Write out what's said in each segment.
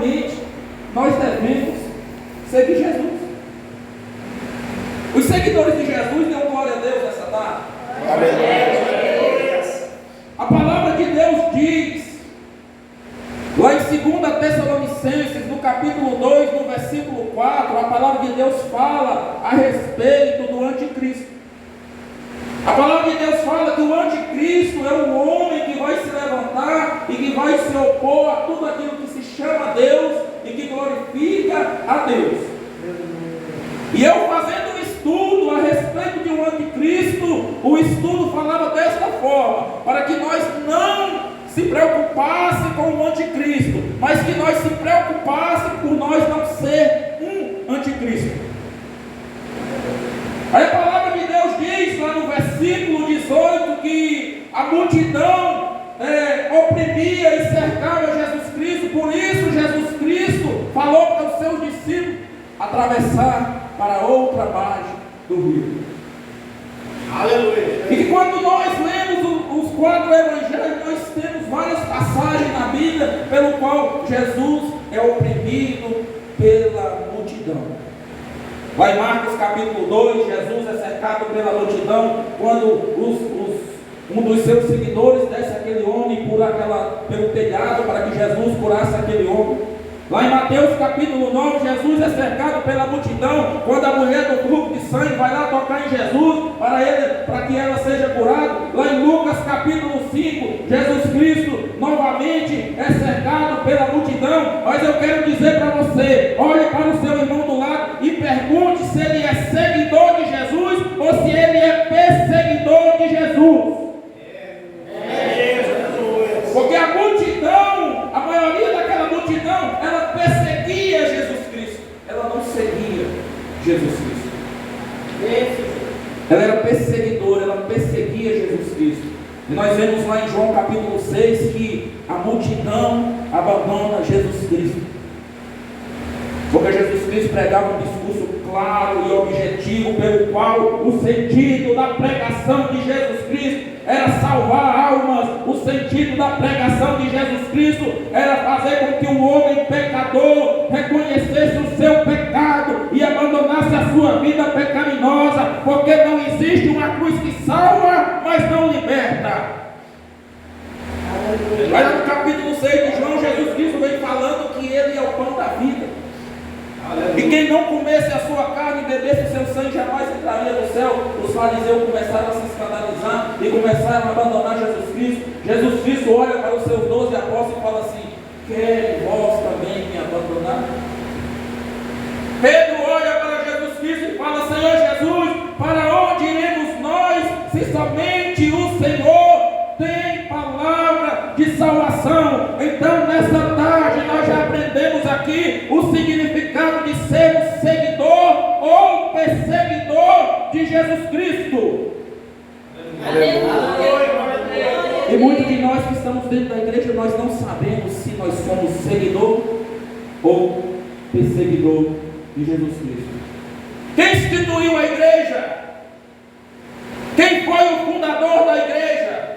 obrigatoriamente nós devemos seguir Jesus. Os seguidores de Jesus dão glória a Deus nessa tarde. A palavra de Deus diz, lá em 2 Tessalonicenses, no capítulo 2, no versículo 4, a palavra de Deus fala a respeito do anticristo. A palavra de Deus fala que o anticristo é um homem que vai se levantar e que vai se opor a tudo aquilo que se chama Deus e que glorifica a Deus. E eu fazendo um estudo a respeito de um anticristo, o estudo falava desta forma, para que nós não se preocupassem com o anticristo, mas que nós se preocupassem por nós não ser um anticristo. Aí a palavra de Deus diz lá no versículo 18 que a multidão oprimia e cercava Jesus Cristo, por isso Jesus Cristo falou para os seus discípulos atravessar para outra margem do rio. Aleluia. E que quando nós lemos os 4 evangelhos, nós temos várias passagens na Bíblia pelo qual Jesus é oprimido pela multidão. Lá em Marcos capítulo 2, Jesus é cercado pela multidão, quando um dos seus seguidores desce aquele homem pelo telhado para que Jesus curasse aquele homem. Lá em Mateus capítulo 9, Jesus é cercado pela multidão, quando a mulher do fluxo de sangue vai lá tocar em Jesus, para que ela seja curada. Lá em Lucas capítulo 5, Jesus Cristo novamente é cercado pela multidão. Mas eu quero dizer para você, olhe para o seu irmão do lado e pergunte se ele é seguidor de Jesus ou se ele é perseguidor de Jesus. Porque a multidão, a maioria daquela multidão, ela perseguia Jesus Cristo, ela não seguia Jesus Cristo. Ela era perseguidora, ela perseguia Jesus Cristo. E nós vemos lá em João capítulo 6 que a multidão abandona Jesus Cristo, porque Jesus Cristo pregava um discurso claro e objetivo, pelo qual o sentido da pregação de Jesus Cristo era salvar almas. O sentido da pregação de Jesus Cristo era fazer com que o homem pecador reconhecesse o seu pecado e abandonasse a sua vida pecaminosa, porque não existe uma cruz que salva, mas não liberta. Lá no capítulo 6 de João, Jesus Cristo vem falando que Ele é o pão da vida. E quem não comesse a sua carne e bebesse o seu sangue jamais entraria no céu. Os fariseus começaram a se escandalizar e começaram a abandonar Jesus Cristo. Jesus Cristo olha para os seus 12 apóstolos e fala assim: querem vós também me abandonar? Pedro olha para Jesus Cristo e fala: Senhor Jesus, para onde iremos nós, se somente o Senhor tem palavra de salvação? Então nessa tarde nós já aprendemos aqui o significado de ser um seguidor ou perseguidor de Jesus Cristo. E muitos de nós que estamos dentro da igreja, nós não sabemos se nós somos seguidor ou perseguidor de Jesus Cristo. Quem instituiu a igreja? Quem foi o fundador da igreja?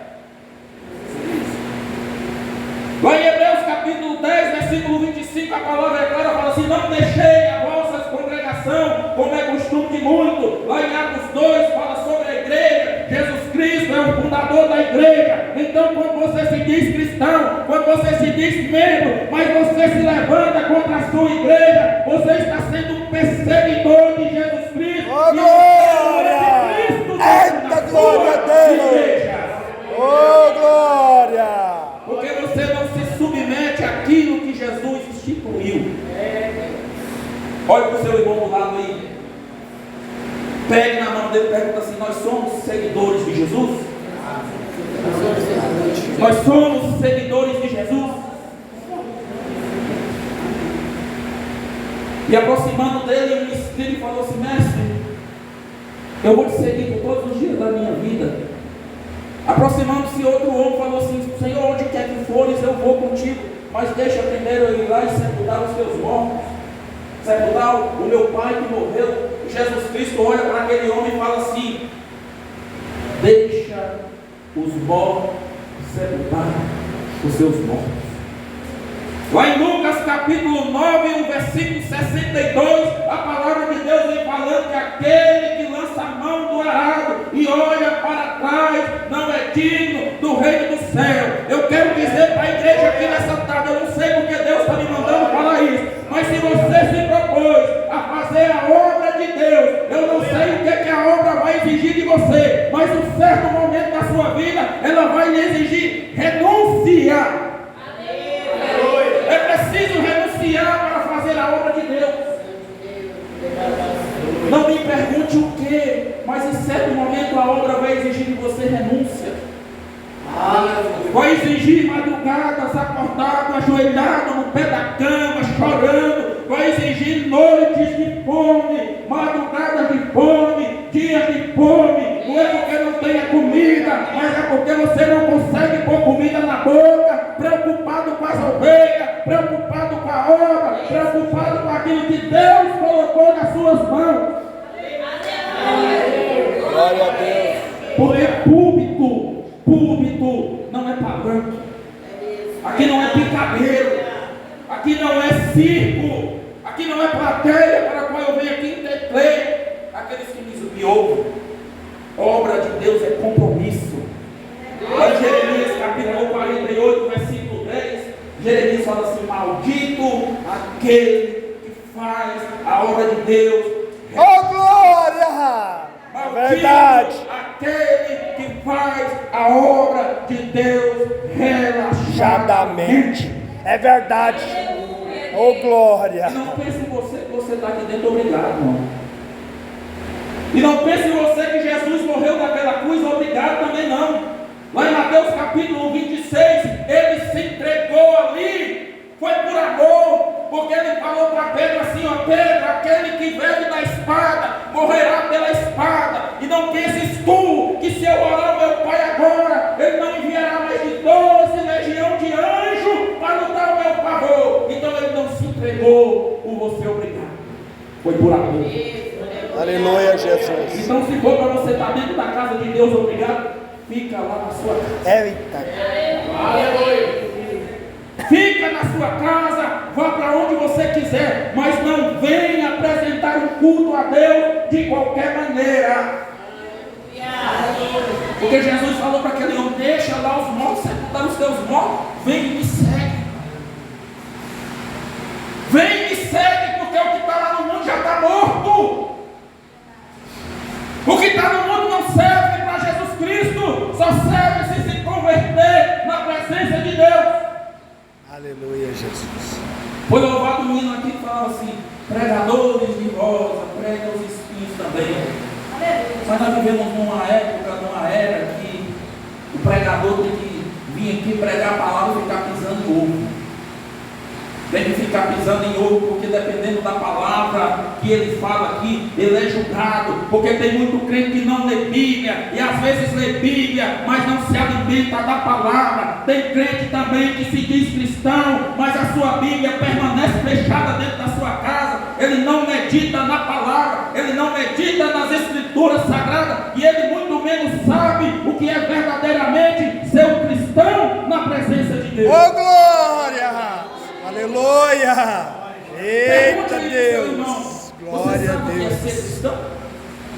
Lá em Hebreus capítulo 10, versículo 25, a palavra é clara, fala assim: não deixei a vossa congregação, como é costume de muito. Lá em Atos 2, fala sobre a igreja. Jesus Cristo é o fundador da igreja. Então, quando você se diz cristão, quando você se diz membro, mas você se levanta contra a sua igreja, você está sendo um perseguidor de Jesus Cristo. Oh, glória! Eita, glória a Deus! Oh, glória! Porque você não se submete àquilo que Jesus instituiu. Olha para o seu irmão do lado aí. Pegue na mão dele e pergunta assim: nós somos seguidores de Jesus? Nós somos seguidores de Jesus? E aproximando dele, um espírito falou assim: mestre, eu vou te seguir por todos os dias da minha vida. Aproximando-se outro homem, falou assim: Senhor, onde quer que fores, eu vou contigo, mas deixa primeiro eu ir lá e sepultar os teus mortos, sepultar o meu pai que morreu. E Jesus Cristo olha para aquele homem e fala assim: deixa os mortos sepultar os seus mortos. Lá em Lucas capítulo capítulo 9, o versículo 62, a palavra de Deus vem falando que aquele que lança a mão do arado e olha para trás não é digno do reino do céu. Eu quero dizer para a igreja aqui nessa tarde, eu não sei porque Deus está me mandando falar isso, mas se você se propôs a fazer a obra de Deus, eu não sei o que a obra vai exigir de você, mas em um certo momento da sua vida, ela vai lhe exigir renúncia. É preciso renunciar para fazer a obra de Deus. Não me pergunte o que, mas em certo momento a obra vai exigir de você renúncia. Vai exigir madrugadas acordado, ajoelhado no pé da cama, chorando. Vai exigir noites de fome, madrugadas de fome, dias de fome. Não é porque não tenha comida, mas é porque você não consegue pôr comida na boca. Preocupado com as ovelhas, preocupado com a obra, preocupado com aquilo que Deus colocou nas suas mãos. Glória a Deus. Porque púlpito não é palanque, aqui não é picadeiro, aqui não é circo, aqui não é plateia para a qual eu venho aqui entreter aqueles que me ouvem. Obra de Deus é compromisso. Lá em Jeremias capítulo 48, versículo 10, Jeremias fala assim: maldito aquele que faz a obra de Deus. Oh, glória! É verdade. Aquele que faz a obra de Deus relaxadamente. É verdade. Oh, glória. E não pense em você que você está aqui dentro obrigado, não. E não pense em você que Jesus morreu naquela cruz obrigado também, não. Lá em Mateus capítulo 26, ele se entregou ali, foi por amor, porque ele falou para Pedro assim: ó Pedro, aquele que veio da espada, morrerá pela espada. E não penses tu que se eu orar ao meu Pai agora, ele não enviará mais de 12 legiões de anjos para lutar o meu favor. Então ele não se entregou por você obrigado, foi por amor. Aleluia, Jesus. Então se for para você estar dentro da casa de Deus obrigado, fica lá na sua casa. Eita. Aleluia. Fica na sua casa, vá para onde você quiser, mas não venha apresentar um culto a Deus de qualquer maneira. Porque Jesus falou para aquele homem: deixa lá os mortos sepultar os teus mortos, vem e me segue. Vem e me segue, porque o que está lá no mundo já está morto. O que está no mundo não serve para Jesus Cristo, só serve se converter na presença de Deus. Aleluia, Jesus. Foi louvado o menino aqui que falava assim: pregadores de rosa, pregam os espinhos também. Mas nós vivemos numa época, numa era que o pregador tem que vir aqui pregar a palavra e ficar pisando em ovo. Tem que ficar pisando em ovo, porque dependendo da palavra que ele fala aqui, ele é julgado. Porque tem muito crente que não lê Bíblia, e às vezes lê Bíblia, mas não se alimenta da palavra. Tem crente também que se diz cristão, mas a sua Bíblia permanece fechada dentro da sua casa. Ele não medita na palavra, ele não medita nas escrituras sagradas, e ele muito menos sabe o que é verdadeiramente ser um cristão na presença de Deus. Oh, glória! Aleluia! Eita Deus! Glória a Deus!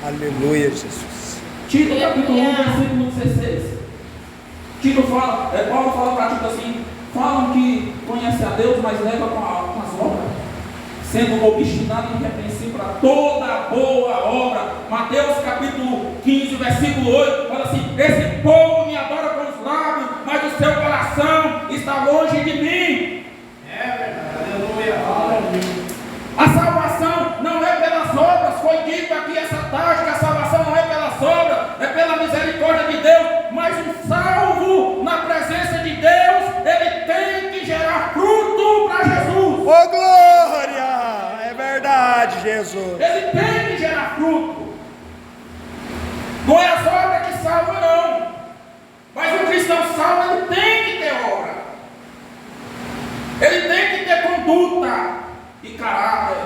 Aleluia, Jesus! Tito capítulo 1, versículo 16. Tito fala, Paulo fala para Tito assim: falam que conhece a Deus, mas leva com as obras, sendo obstinado e irrepreensível para toda boa obra. Mateus capítulo 15, versículo 8, fala assim: esse povo me adora com os lábios, mas o seu coração está longe de mim. A salvação não é pelas obras, foi dito aqui essa tarde que a salvação não é pelas obras, é pela misericórdia de Deus. Mas um salvo na presença de Deus, ele tem que gerar fruto para Jesus. Oh, glória! É verdade, Jesus. Ele tem que gerar fruto. Não é as obras que salvam, não. Mas o cristão salvo, ele tem que ter obra. Ele tem que ter conduta e caráter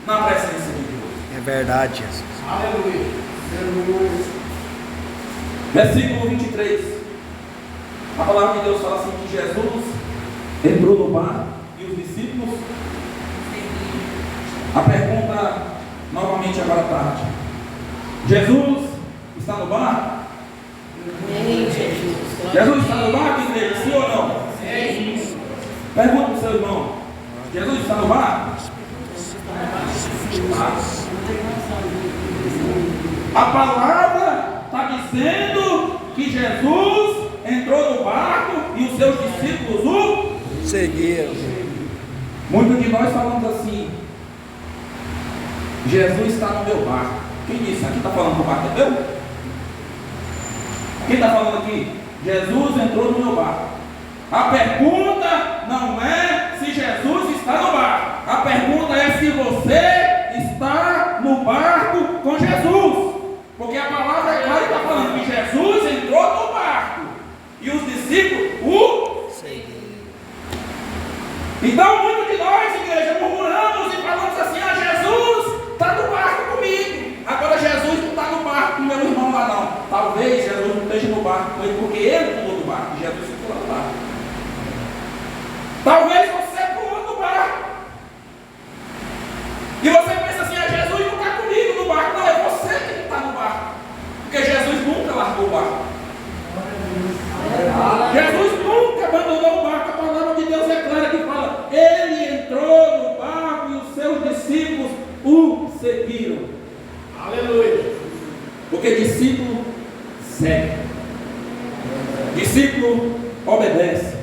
na presença de Deus. É verdade, Jesus. Aleluia. Versículo 23. A palavra de Deus fala assim: que Jesus entrou no barco e os discípulos. A pergunta novamente agora à tarde: Jesus está no barco? Jesus está no barco, igreja? Sim ou não? Sim. Pergunta para o seu irmão: Jesus está no barco? A palavra está dizendo que Jesus entrou no barco e os seus discípulos o seguiram. Muitos de nós falamos assim: Jesus está no meu barco. Quem disse? Aqui está falando que o barco é meu? Quem está falando aqui? Jesus entrou no meu barco. A pergunta não é se Jesus está no barco. A pergunta é se você está no barco com Jesus. Porque a palavra é clara e está falando que Jesus entrou no barco e os discípulos o seguiram. Então muitos de nós, igreja, murmuramos e falamos assim: ah, Jesus está no barco comigo. Agora Jesus não está no barco com meu irmão lá não. Talvez Jesus não esteja no barco com ele porque ele pulou do barco e Jesus ficou lá no barco. Talvez você pulou do barco e você pensa assim: ah, Jesus não está comigo no barco. Não, é você que não está no barco, porque Jesus nunca largou o barco. Jesus nunca abandonou o barco. A palavra de Deus é clara que fala: ele entrou no barco e os seus discípulos o seguiram. Aleluia. Porque discípulo segue, discípulo obedece,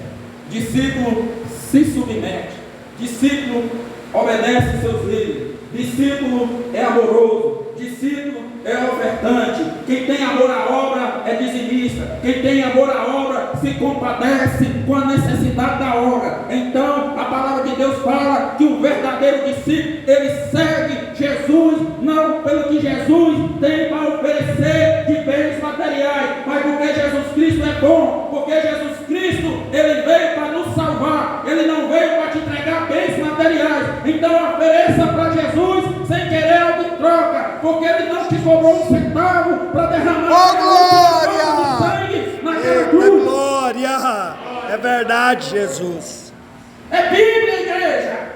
discípulo se submete, discípulo obedece seus líderes, discípulo é amoroso, discípulo é ofertante. Quem tem amor à obra é dizimista. Quem tem amor à obra se compadece com a necessidade da obra. Então a palavra de Deus fala que o verdadeiro discípulo, ele segue Jesus não pelo que Jesus tem para oferecer de bens materiais, mas porque Jesus Cristo é bom, porque Jesus Cristo ele veio para nos salvar, ele não veio para te entregar bens materiais. Então ofereça para Jesus sem querer algo em troca, porque ele não te cobrou um centavo para derramar sangue naquela cruz. Glória! É verdade, Jesus. É Bíblia, igreja.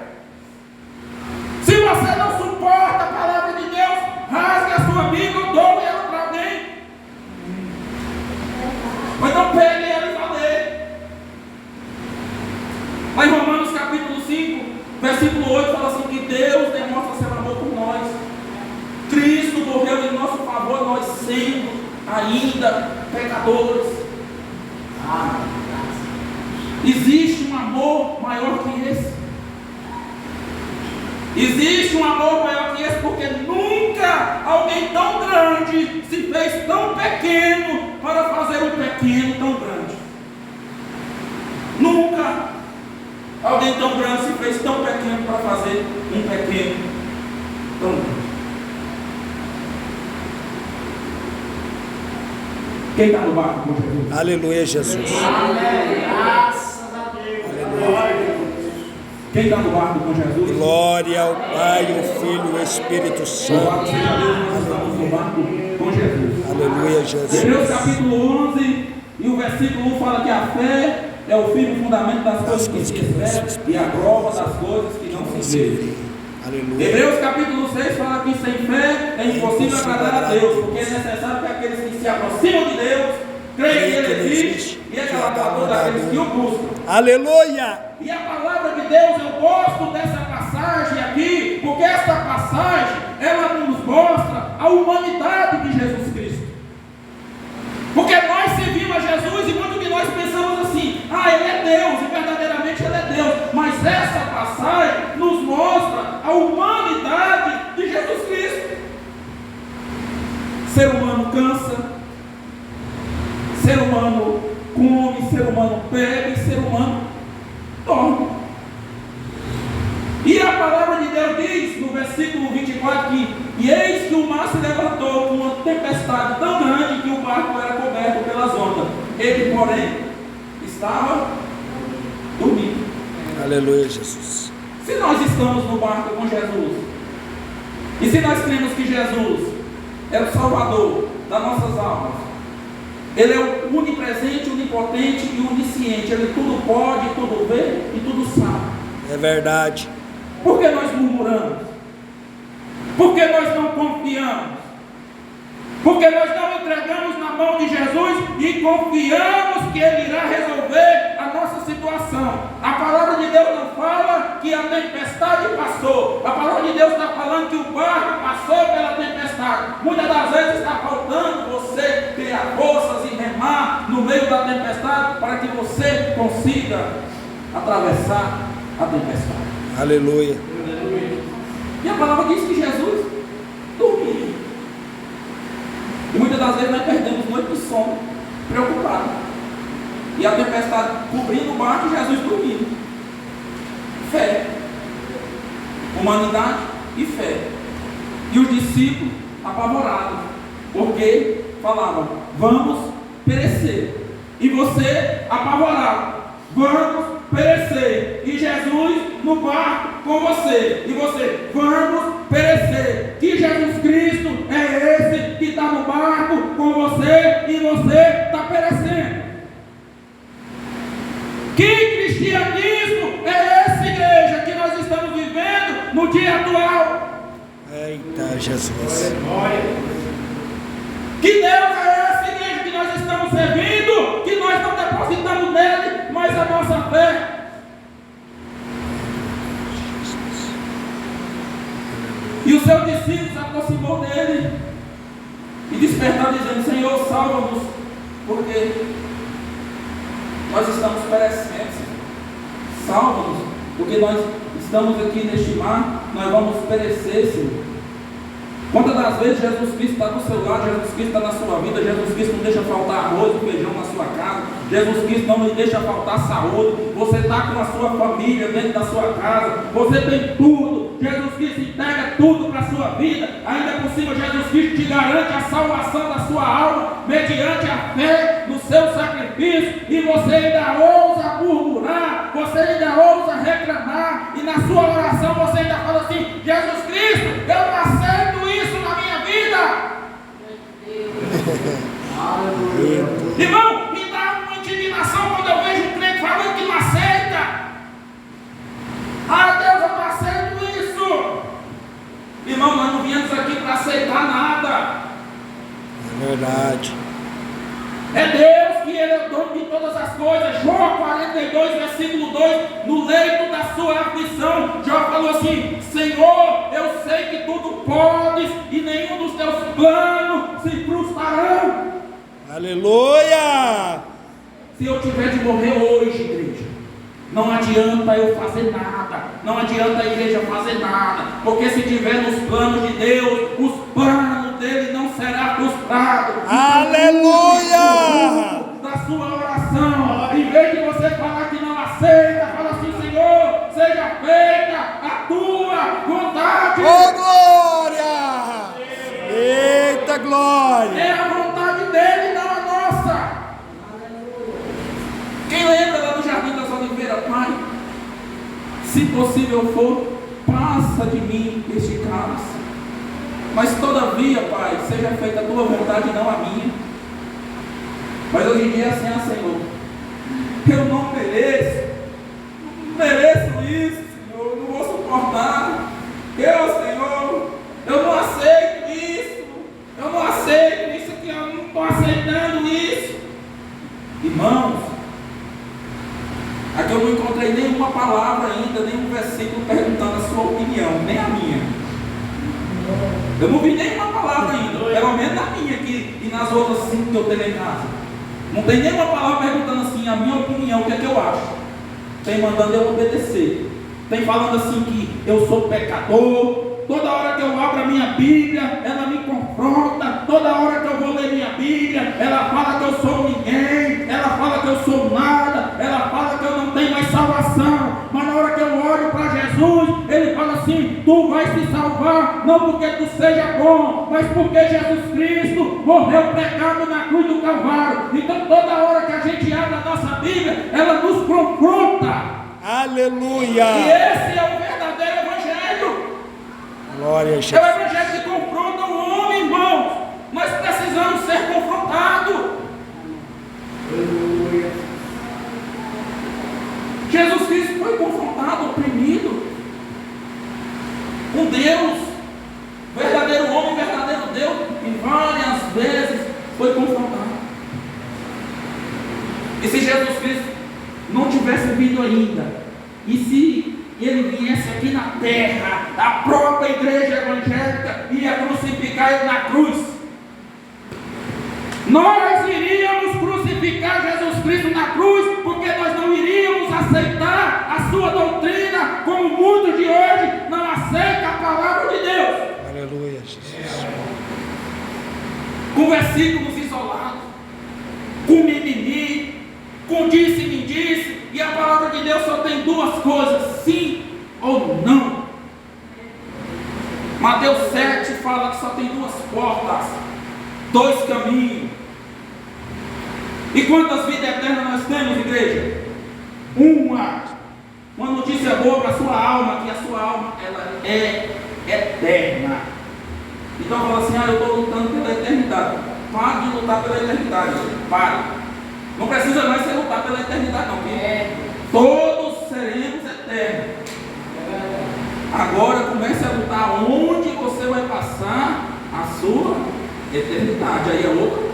Se você não suporta a palavra de Deus, rasgue a sua Bíblia ou doe ela para alguém. Mas não pegue ela e vá ler. Lá em Romanos capítulo 5, versículo 8, fala assim: que Deus demonstra seu amor por nós. Cristo morreu em nosso favor, nós sendo ainda pecadores. Existe um amor maior que esse. Existe um amor maior que esse, porque nunca alguém tão grande se fez tão pequeno para fazer um pequeno tão grande. Nunca alguém tão grande se fez tão pequeno para fazer um pequeno tão grande. Quem está no barco com Jesus? Aleluia, Jesus. Graças a Deus. Aleluia. Quem está no barco com Jesus? Glória ao Pai, ao Filho e ao Espírito Santo. Louvado seja Deus, nós estamos no barco com Jesus. Aleluia, Jesus. Hebreus capítulo 11 e o versículo 1 fala que a fé é o firme fundamento das coisas que se esperam e a prova das coisas que não se veem. Aleluia. Hebreus capítulo 6 fala que sem fé é impossível agradar a Deus, porque é necessário que aqueles que se aproximam de Deus creem que Ele existe e é galardoador daqueles que o buscam. Aleluia. E a palavra de Deus, eu gosto dessa passagem aqui, porque essa passagem, ela nos mostra a humanidade de Jesus Cristo. Porque nós servimos a Jesus e muitos de nós pensamos assim: ah, Ele é Deus, e verdadeiramente Ele é Deus. Mas essa passagem nos mostra a humanidade de Jesus Cristo. Ser humano cansa, ser humano come, ser humano bebe, ser humano dorme. E a palavra de Deus diz no versículo 24 que: e eis que o mar se levantou com uma tempestade tão grande que o barco era coberto pelas ondas. Ele, porém, estava dormindo. Aleluia, Jesus. Se nós estamos no barco com Jesus, e se nós cremos que Jesus é o Salvador das nossas almas, Ele é o onipresente, onipotente e onisciente. Ele tudo pode, tudo vê e tudo sabe. É verdade. Por que nós murmuramos? Por que nós não confiamos? Porque nós não entregamos na mão de Jesus e confiamos que Ele irá resolver a nossa situação. A palavra de Deus não fala que a tempestade passou. A palavra de Deus está falando que o barco passou pela tempestade. Muitas das vezes está faltando você criar forças e remar no meio da tempestade para que você consiga atravessar a tempestade. Aleluia. E a palavra diz que Jesus dormia. E muitas das vezes nós perdemos noite de sono, preocupados. E a tempestade cobrindo o barco e Jesus dormindo. Fé. Humanidade e fé. E os discípulos apavorados, porque falavam, vamos perecer. E você apavorado, vamos perecer. E Jesus no barco com você. E você, vamos perecer. Que Jesus Cristo é esse que está no barco com você e você está perecendo. Que cristianismo é esse, igreja, que nós estamos vivendo no dia atual? Eita, Jesus. Que Deus é esse, igreja, que nós estamos servindo, que nós não depositamos nele, mas a nossa fé. E o seu discípulo se aproximou dele e despertaram dizendo, Senhor, salva-nos, porque nós estamos perecendo, Senhor. Salva-nos, porque nós estamos aqui neste mar, nós vamos perecer, Senhor. Quantas das vezes Jesus Cristo está do seu lado, Jesus Cristo está na sua vida, Jesus Cristo não deixa faltar arroz e feijão na sua casa, Jesus Cristo não lhe deixa faltar saúde, você está com a sua família dentro da sua casa, você tem tudo, Jesus Cristo entrega tudo para a sua vida, ainda por cima Jesus Cristo te garante a salvação da sua alma, mediante a fé no seu sacrifício, e você ainda ousa murmurar, você ainda ousa reclamar, e na sua oração você ainda fala assim, Jesus Cristo, eu não aceito isso na minha vida. Irmão, me dá uma indignação quando eu vejo um crente falando que não aceita. Ah, Deus, eu não aceito isso. Irmão, nós não viemos aqui para aceitar nada. É verdade. É Deus que Ele é o dono de todas as coisas. Jó 42, versículo 2, no leito da sua aflição, Jó falou assim, Senhor, eu sei que tudo podes e nenhum dos teus planos se frustrarão. Aleluia! Se eu tiver de morrer hoje, igreja, não adianta eu fazer nada, não adianta a igreja fazer nada, porque se tiver nos planos de Deus, os planos dele não serão frustrados. Aleluia! Da sua oração, em vez de você falar que não aceita, fala assim, Senhor, seja feita a tua vontade. Oh, glória! Eita, glória! É a vontade dele, não a nossa. Quem lembra lá no Jardim das Oliveiras, Pai? Se possível for, passa de mim este cálice. Mas todavia, Pai, seja feita a tua vontade e não a minha. Mas hoje em dia é assim, Senhor. Eu não mereço isso, Senhor. Não vou suportar. Senhor, eu não aceito isso. Eu não aceito isso aqui. Eu não estou aceitando isso. Irmãos, aqui eu não encontrei nenhuma palavra ainda, nenhum versículo perguntando a sua opinião, nem a minha. Eu não vi nenhuma palavra ainda, pelo menos na minha aqui e nas outras 5 que eu tenho em casa. Não tem nenhuma palavra perguntando assim, a minha opinião, o que é que eu acho. Tem mandando eu obedecer. Tem falando assim que eu sou pecador. Toda hora que eu abro a minha Bíblia, ela me confronta. Toda hora que eu vou ler minha Bíblia, ela fala que eu sou ninguém. Ela fala que eu sou nada. Ela fala que eu não tenho mais salvação. Mas na hora que eu olho para Jesus, ele fala assim, tu vais se salvar, não porque tu seja bom, mas porque Jesus Cristo morreu pregado na cruz do Calvário. Então toda hora que a gente abre a nossa Bíblia, ela nos confronta. Aleluia! E esse é o verdadeiro Evangelho. Glória a É o Jesus. Evangelho que confronta o homem, irmãos. Nós precisamos ser confrontados. Jesus Cristo foi confrontado, oprimido. um Deus, verdadeiro homem, verdadeiro Deus, e várias vezes foi confrontado. E se Jesus Cristo não tivesse vindo ainda, e se ele viesse aqui na terra, a própria igreja evangélica ia crucificar ele na cruz, nós iríamos crucificar Jesus Cristo na cruz, porque nós não iríamos aceitar a sua doutrina, como muitos de hoje não aceitam a palavra de Deus. Aleluia, Jesus. Com versículos isolados, com mimimi, com disse-me disse, e a palavra de Deus só tem duas coisas: sim ou não. Mateus 7 fala que só tem duas portas, dois caminhos. E quantas vidas eternas nós temos, igreja? Uma notícia boa para a sua alma, que a sua alma ela é eterna. Então fala assim: eu estou lutando pela eternidade. Pare de lutar pela eternidade. Pare. Não precisa mais ser lutar pela eternidade, não. Todos seremos eternos. Agora comece a lutar onde você vai passar a sua eternidade. Aí é outro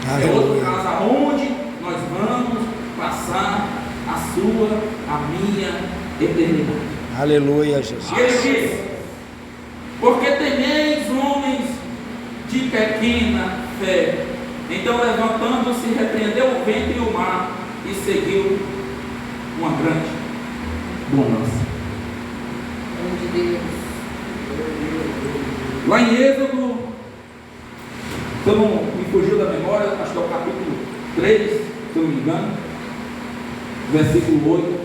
caso. É outro caso aonde nós vamos passar a sua, a minha eternidade. Aleluia, Jesus. E ele diz: porque temeis homens de pequena fé. Então, levantando-se, repreendeu o vento e o mar, e seguiu uma grande bonança. Lá em Êxodo, se eu não me fugiu da memória, acho que é o capítulo 3, se eu não me engano, versículo 8,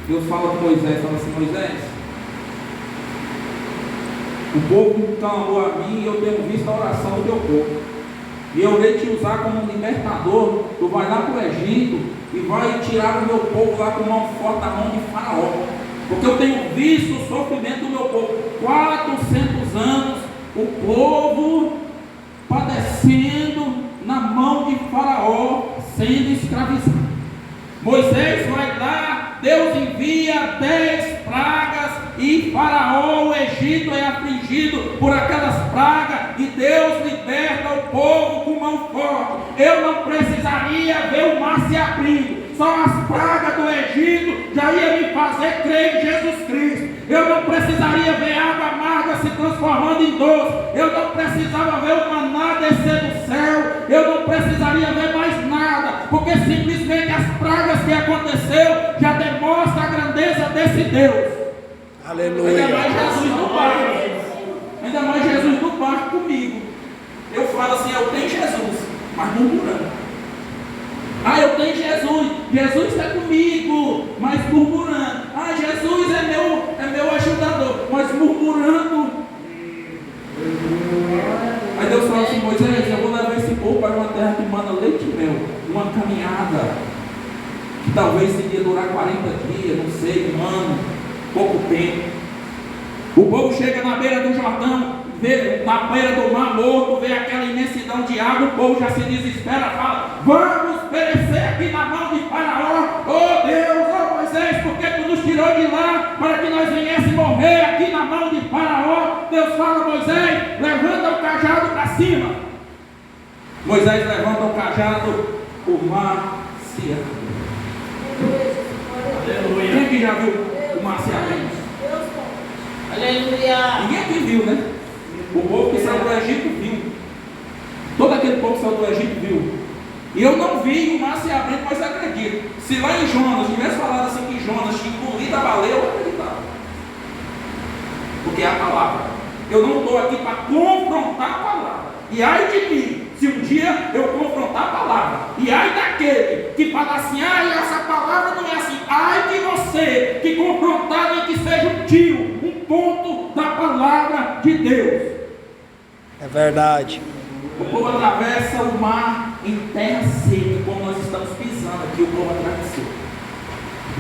Deus fala com Moisés, fala assim: Moisés, o povo clamou a mim e eu tenho visto a oração do teu povo. E eu irei te usar como libertador. Tu vai lá para o Egito e vai tirar o meu povo lá com mão forte da mão de Faraó. Porque eu tenho visto o sofrimento do meu povo. 400 anos o povo padecendo na mão de Faraó, sendo escravizado. Moisés vai lá, Deus envia 10 pragas e Faraó, o Egito, é afligido por aquelas pragas e Deus liberta o povo com mão forte. Eu não precisaria ver o mar se abrindo, só as pragas do Egito já ia me fazer crer em Jesus Cristo. Eu não precisaria ver água amarga se transformando em doce, eu não precisava ver o maná descer do céu, eu não precisaria ver mais nada, porque simplesmente as pragas que aconteceu já demonstra a grandeza desse Deus. Aleluia. Ainda mais Jesus no barco. Ainda mais Jesus no barco comigo. Eu falo assim: eu tenho Jesus, mas murmurando. Eu tenho Jesus, Jesus está comigo, mas murmurando. Jesus é meu ajudador, mas murmurando. Aí Deus fala assim: Moisés, eu vou levar esse povo para uma terra que manda leite e mel, uma caminhada que talvez iria durar 40 dias, não sei, um ano, pouco tempo. O povo chega na beira do Jordão, vê na beira do Mar Morto, vê aquela imensidão de água, o povo já se desespera, fala: vamos perecer aqui na mão de Faraó. Oh Deus, oh Moisés, porque tu nos tirou de lá para que nós viéssemos morrer aqui na mão de Faraó? Deus fala: Moisés, levanta o cajado para cima. Moisés levanta o cajado, o mar se abre. Aleluia. Quem que já viu o mar se abrindo? Aleluia. Ninguém aqui viu, né? O povo que saiu do Egito viu. Todo aquele povo que saiu do Egito viu. E eu não vi o mar se abrindo, mas acredito. Se lá em Jonas tivesse falado assim que Jonas tinha engolido a baleia, eu acreditava. Porque é a palavra. Eu não estou aqui para confrontar a palavra. E ai de mim, se um dia eu confrontar a palavra. E ai daquele que fala assim: essa palavra não é assim. Ai de você que confrontar nem que seja um tio, um ponto da palavra de Deus. É verdade. O povo atravessa o mar em terra seca, como nós estamos pisando aqui, o povo atravessou.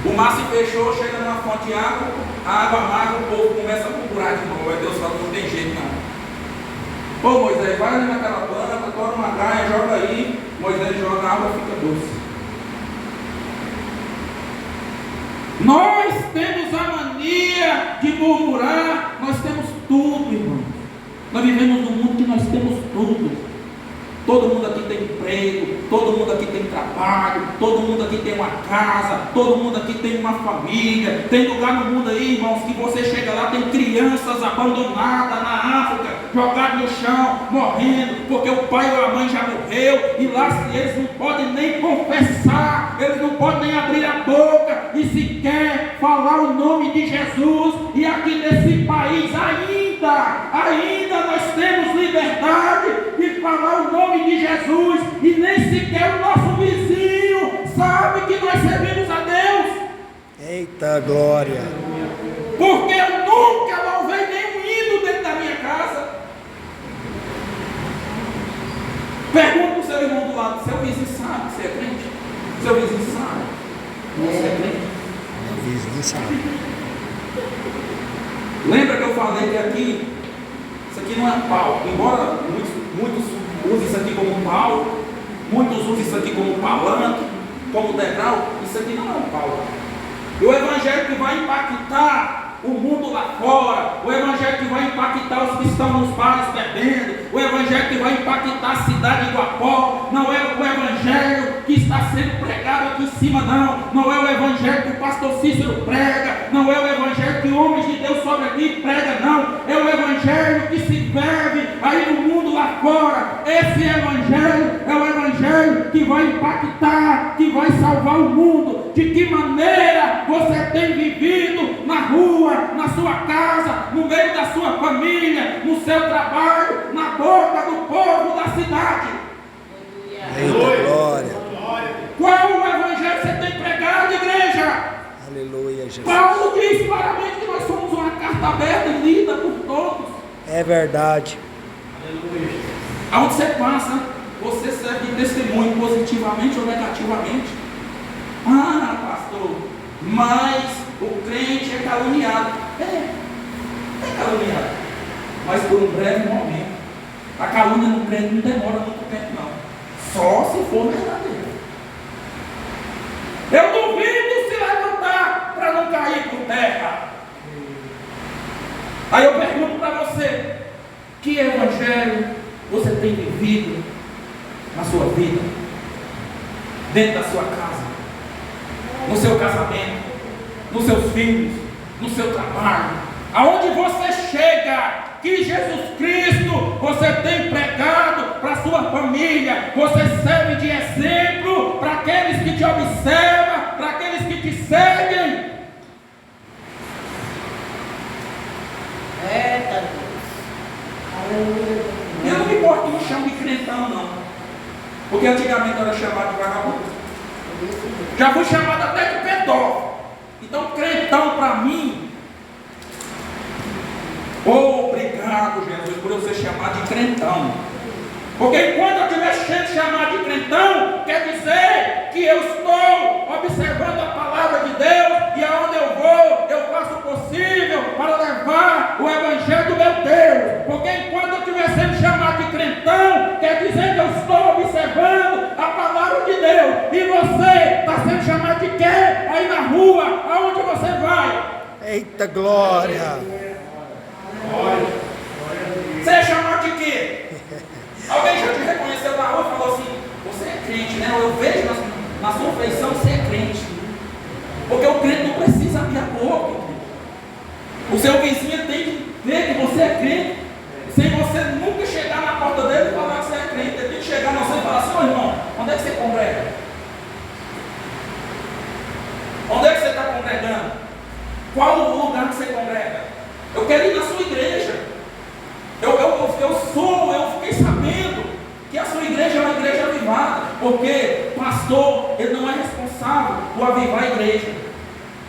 O mar se fechou, chega numa fonte de água, a água amarga, o povo começa a murmurar de novo. Aí Deus fala: não tem jeito não. Ô Moisés, vai ali naquela planta, toma uma gaia, joga aí. Moisés joga, a água fica doce. Nós temos a mania de murmurar nós temos tudo. Todo mundo aqui tem emprego, todo mundo aqui tem trabalho, todo mundo aqui tem uma casa, todo mundo aqui tem uma família. Tem lugar no mundo aí, irmãos, que você chega lá, tem crianças abandonadas na África, jogadas no chão, morrendo, porque o pai ou a mãe já morreu, e lá eles não podem nem confessar, eles não podem nem abrir a boca e sequer falar o nome de Jesus. E aqui nesse país ainda nós temos liberdade de falar o nome de Jesus, e nem sequer o nosso vizinho sabe que nós servimos a Deus. Eita glória! Porque eu nunca louvei nenhum hino dentro da minha casa. Pergunta para o seu irmão do lado: seu vizinho sabe que você é crente? Seu vizinho sabe que você é crente? Meu vizinho sabe. Lembra que eu falei que aqui, isso aqui não é pau, embora muitos usem isso aqui como pau, muitos usem isso aqui como palanque, como degrau, isso aqui não é um pau. E o evangelho que vai impactar o mundo lá fora, o evangelho que vai impactar os que estão nos bares bebendo, o evangelho que vai impactar a cidade de Guapó, não é o evangelho que está sendo pregado aqui em cima, não é o evangelho que o pastor Cícero prega, não é o evangelho que homens de Deus sobre aqui prega, não, é o evangelho que se vive aí no mundo lá fora. Esse evangelho é o evangelho que vai impactar, que vai salvar o mundo. De que maneira você tem vivido na rua, na sua casa, no meio da sua família, no seu trabalho, na boca do povo da cidade? Eita glória! Qual o evangelho você tem pregado, igreja? Aleluia, Jesus. Paulo diz claramente que nós somos uma carta aberta e lida por todos. É verdade. Aonde você passa, você serve de testemunho, positivamente ou negativamente. Ah, pastor, mas o crente é caluniado. É caluniado, mas por um breve momento. A calúnia no crente não demora muito tempo, não. Só se for verdadeiro. Eu duvido se levantar para não cair por terra. Aí eu pergunto para você: que evangelho você tem vivido na sua vida, dentro da sua casa, no seu casamento, nos seus filhos, no seu trabalho, aonde você chega? Que Jesus Cristo você tem pregado para a sua família? Você serve de exemplo para aqueles que te observam, para aqueles que te seguem? Eita Deus. Eu não me importo em chão de crentão, não, porque antigamente eu era chamado de vagabundo, já fui chamado até de pedófilo. Então crentão para mim, obrigado Jesus por eu ser chamado de crentão, porque enquanto eu estiver sendo chamado de crentão, quer dizer que eu estou observando a palavra de Deus, e aonde eu vou, eu faço o possível para levar o evangelho do meu Deus. Porque enquanto eu estiver sendo chamado de crentão, quer dizer que eu estou observando a palavra de Deus. E você está sendo chamado de quê? Aí na rua, aonde você vai? Eita glória! Você é chamado de quê? Alguém já te reconheceu na rua e falou assim: você é crente, né? Eu vejo na sua feição, você é crente. Porque o crente não precisa abrir a boca. O seu vizinho tem que ver que você é crente, sem você nunca chegar na porta dele e falar que você é crente. Ele tem que chegar na você e falar assim: ô irmão, onde é que você congrega? Onde é que você está congregando? Qual o lugar que você congrega? Eu quero ir na sua igreja. Eu fiquei sabendo que a sua igreja é uma igreja avivada, porque pastor, ele não é responsável por avivar a igreja.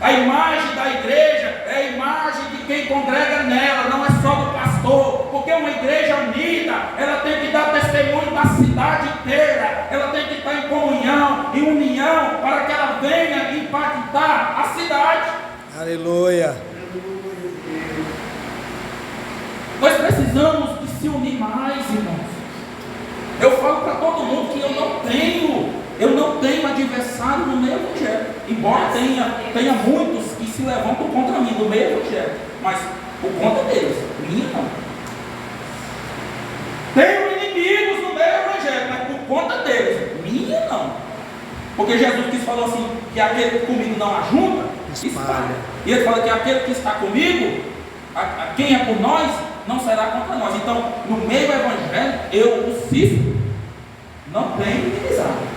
A imagem da igreja é a imagem de quem congrega nela, não é só do pastor, porque uma igreja unida, ela tem que dar testemunho da cidade inteira, ela tem que estar em comunhão, em união, para que ela venha impactar a cidade. Aleluia! Nós precisamos de se unir mais, irmãos. Eu falo para todo mundo que eu não tenho adversário no meio evangelho, embora tenha muitos que se levantam contra mim no meio evangelho, mas por conta deles, minha não. Tenho inimigos no meu evangelho, mas por conta deles. Minha não. Porque Jesus quis falar assim, que aquele que comigo não ajunta, espalha. E ele fala que aquele que está comigo, quem é por nós, não será contra nós. Então, no meio do evangelho, eu, o Cícero, não tenho inimizade.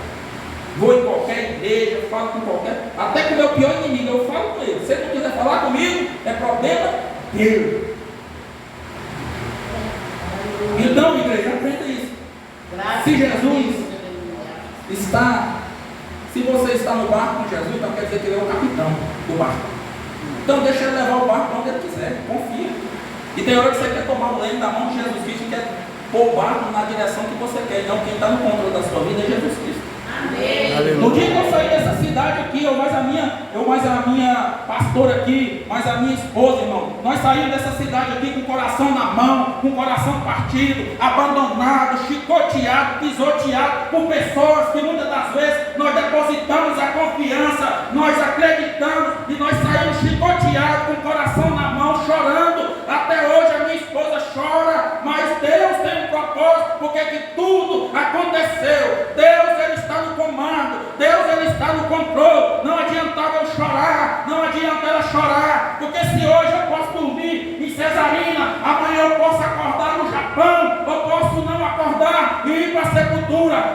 Vou em qualquer igreja, falo com qualquer, até com o meu pior inimigo, eu falo com ele. Se ele não quiser falar comigo, é problema dele. Então, igreja, aprenda isso. Se Jesus está, se você está no barco com Jesus, então quer dizer que ele é o capitão do barco. Então deixa ele levar o barco onde ele quiser, confia. E tem hora que você quer tomar o leme da mão de Jesus Cristo e quer pôr o barco na direção que você quer. Então quem está no controle da sua vida é Jesus Cristo. Amém. No dia que eu saí dessa cidade aqui, eu mais a minha pastora aqui, mais a minha esposa, irmão, nós saímos dessa cidade aqui com o coração na mão, com o coração partido, abandonado, chicoteado, pisoteado por pessoas que muitas das vezes nós depositamos a confiança, nós acreditamos e nós saímos chicoteados com o coração na mão, chorando. Até hoje a minha esposa chora, mas Deus tem um propósito, porque que tudo aconteceu. Deus, ele está no comando, Deus, ele está no controle. Não adiantava eu chorar, não adianta ela chorar, porque se hoje eu posso dormir em Cesarina, amanhã eu posso acordar no Japão, eu posso não acordar e ir para a sepultura.